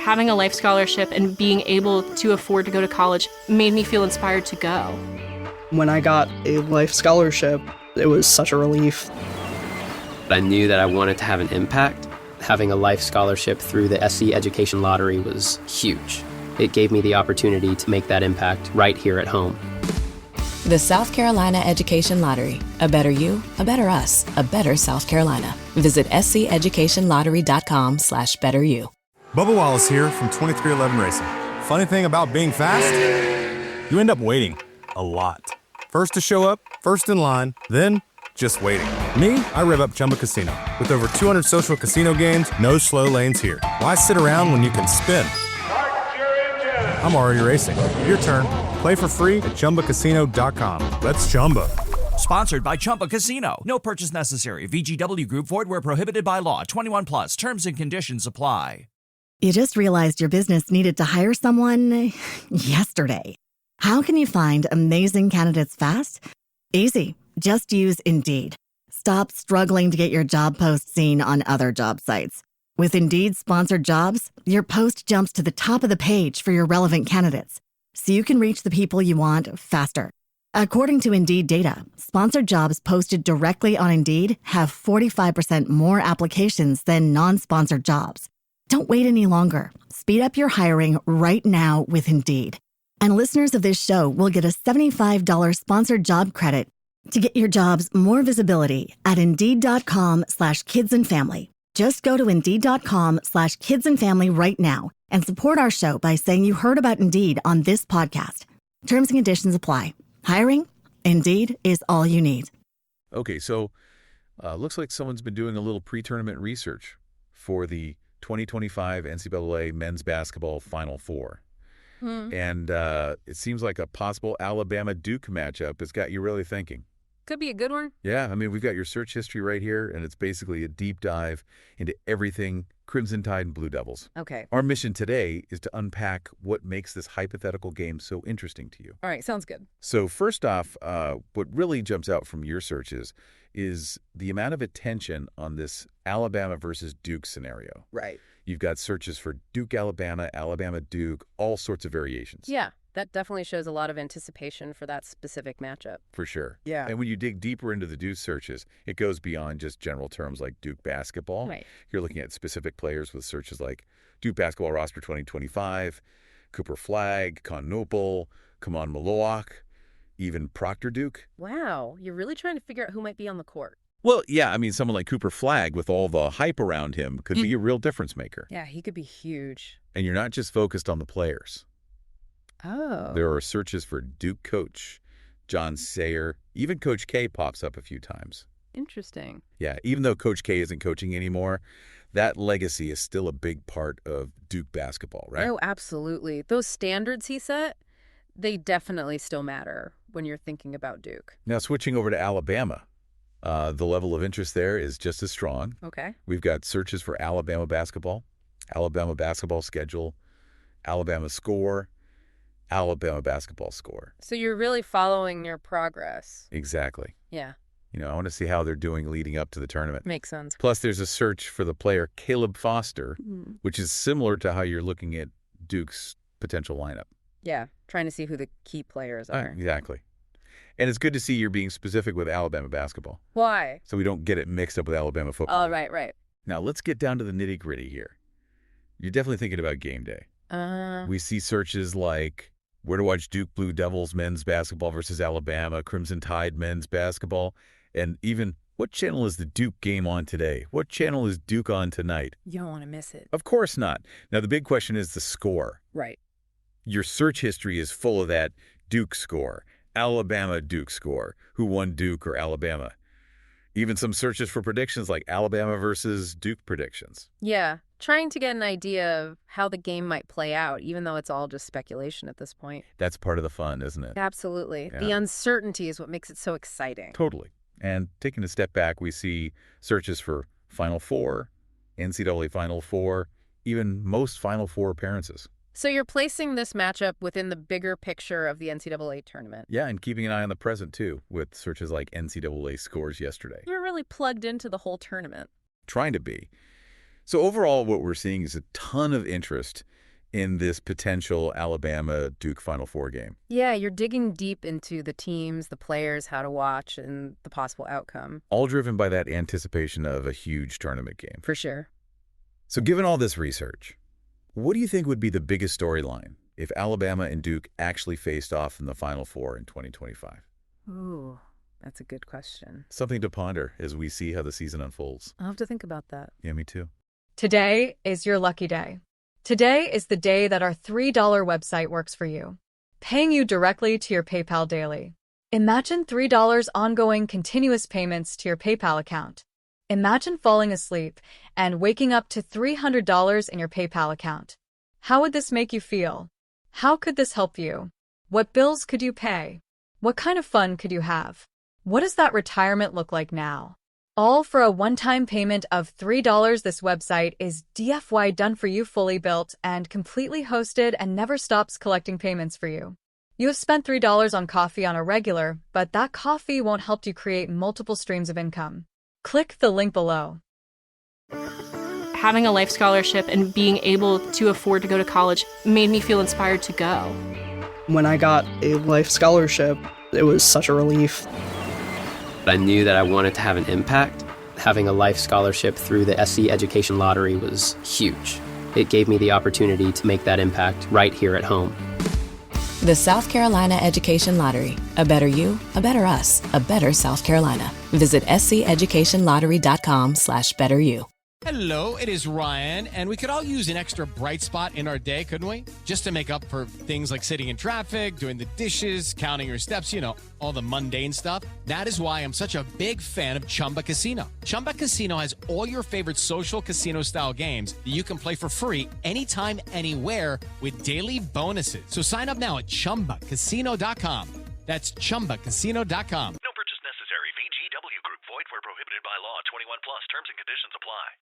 having a life scholarship and being able to afford to go to college made me feel inspired to go. When I got a life scholarship, it was such a relief. I knew that I wanted to have an impact. Having a life scholarship through the SC Education Lottery was huge. It gave me the opportunity to make that impact right here at home. The South Carolina Education Lottery. A better you, a better us, a better South Carolina. Visit sceducationlottery.com/betteryou. Bubba Wallace here from 2311 Racing. Funny thing about being fast, you end up waiting a lot. First to show up, first in line, then just waiting. Me, I rev up Chumba Casino. With over 200 social casino games, no slow lanes here. Why sit around when you can spin? I'm already racing. Your turn. Play for free at ChumbaCasino.com. Let's Chumba. Sponsored by Chumba Casino. No purchase necessary. VGW Group. Void where prohibited by law. 21 plus. Terms and conditions apply. You just realized your business needed to hire someone yesterday. How can you find amazing candidates fast? Easy. Just use Indeed. Stop struggling to get your job post seen on other job sites. With Indeed sponsored jobs, your post jumps to the top of the page for your relevant candidates, so you can reach the people you want faster. According to Indeed data, sponsored jobs posted directly on Indeed have 45% more applications than non-sponsored jobs. Don't wait any longer. Speed up your hiring right now with Indeed. And listeners of this show will get a $75 sponsored job credit to get your jobs more visibility at Indeed.com/kidsandfamily. Just go to Indeed.com/kidsandfamily right now and support our show by saying you heard about Indeed on this podcast. Terms and conditions apply. Hiring? Indeed is all you need. Okay, so looks like someone's been doing a little pre-tournament research for the 2025 NCAA Men's Basketball Final Four. And it seems like a possible Alabama-Duke matchup has got you really thinking. Could be a good one. Yeah, I mean, we've got your search history right here, and it's basically a deep dive into everything Crimson Tide and Blue Devils. Okay. Our mission today is to unpack what makes this hypothetical game so interesting to you. All right, sounds good. So first off, what really jumps out from your searches is the amount of attention on this Alabama versus Duke scenario. Right. You've got searches for Duke, Alabama, Alabama, Duke, all sorts of variations. Yeah, that definitely shows a lot of anticipation for that specific matchup. For sure. Yeah. And when you dig deeper into the Duke searches, it goes beyond just general terms like Duke basketball. Right. You're looking at specific players with searches like Duke basketball roster 2025, Cooper Flagg, Con Nopal, Kaman Maloak, even Proctor Duke. Wow, you're really trying to figure out who might be on the court. Well, yeah, I mean, someone like Cooper Flagg with all the hype around him could be a real difference maker. Yeah, he could be huge. And you're not just focused on the players. Oh. There are searches for Duke coach, John Sayer, even Coach K pops up a few times. Interesting. Yeah, even though Coach K isn't coaching anymore, that legacy is still a big part of Duke basketball, right? Oh, absolutely. Those standards he set, they definitely still matter when you're thinking about Duke. Now, switching over to Alabama. The level of interest there is just as strong. Okay. We've got searches for Alabama basketball schedule, Alabama score, Alabama basketball score. So you're really following your progress. Exactly. Yeah. You know, I want to see how they're doing leading up to the tournament. Makes sense. Plus, there's a search for the player Caleb Foster, which is similar to how you're looking at Duke's potential lineup. Yeah, trying to see who the key players are. Exactly. And it's good to see you're being specific with Alabama basketball. Why? So we don't get it mixed up with Alabama football. Oh, right. Now, let's get down to the nitty-gritty here. You're definitely thinking about game day. We see searches like where to watch Duke Blue Devils men's basketball versus Alabama, Crimson Tide men's basketball, and even what channel is the Duke game on today? What channel is Duke on tonight? You don't want to miss it. Of course not. Now, the big question is the score. Right. Your search history is full of that Duke score, Alabama Duke score, who won Duke or Alabama. Even some searches for predictions like Alabama versus Duke predictions. Yeah, trying to get an idea of how the game might play out, even though it's all just speculation at this point. That's part of the fun, isn't it? Absolutely. Yeah. The uncertainty is what makes it so exciting. Totally. And taking a step back, we see searches for Final Four, NCAA Final Four, even most Final Four appearances. So you're placing this matchup within the bigger picture of the NCAA tournament. Yeah, and keeping an eye on the present, too, with searches like NCAA scores yesterday. You're really plugged into the whole tournament. Trying to be. So overall, what we're seeing is a ton of interest in this potential Alabama-Duke Final Four game. Yeah, you're digging deep into the teams, the players, how to watch, and the possible outcome. All driven by that anticipation of a huge tournament game. For sure. So given all this research, what do you think would be the biggest storyline if Alabama and Duke actually faced off in the Final Four in 2025? Ooh, that's a good question. Something to ponder as we see how the season unfolds. I'll have to think about that. Yeah, me too. Today is your lucky day. Today is the day that our $3 website works for you, paying you directly to your PayPal daily. Imagine $3 ongoing continuous payments to your PayPal account. Imagine falling asleep and waking up to $300 in your PayPal account. How would this make you feel? How could this help you? What bills could you pay? What kind of fun could you have? What does that retirement look like now? All for a one-time payment of $3. This website is DFY done for you, fully built and completely hosted, and never stops collecting payments for you. You have spent $3 on coffee on a regular, but that coffee won't help you create multiple streams of income. Click the link below. Having a life scholarship and being able to afford to go to college made me feel inspired to go. When I got a life scholarship, it was such a relief. I knew that I wanted to have an impact. Having a life scholarship through the SC Education Lottery was huge. It gave me the opportunity to make that impact right here at home. The South Carolina Education Lottery. A better you, a better us, a better South Carolina. Visit sceducationlottery.com/betteryou. Hello, it is Ryan, and we could all use an extra bright spot in our day, couldn't we? Just to make up for things like sitting in traffic, doing the dishes, counting your steps, you know, all the mundane stuff. That is why I'm such a big fan of Chumba Casino. Chumba Casino has all your favorite social casino-style games that you can play for free anytime, anywhere with daily bonuses. So sign up now at ChumbaCasino.com. That's ChumbaCasino.com. No purchase necessary. VGW Group. Void where prohibited by law. 21 plus. Terms and conditions apply.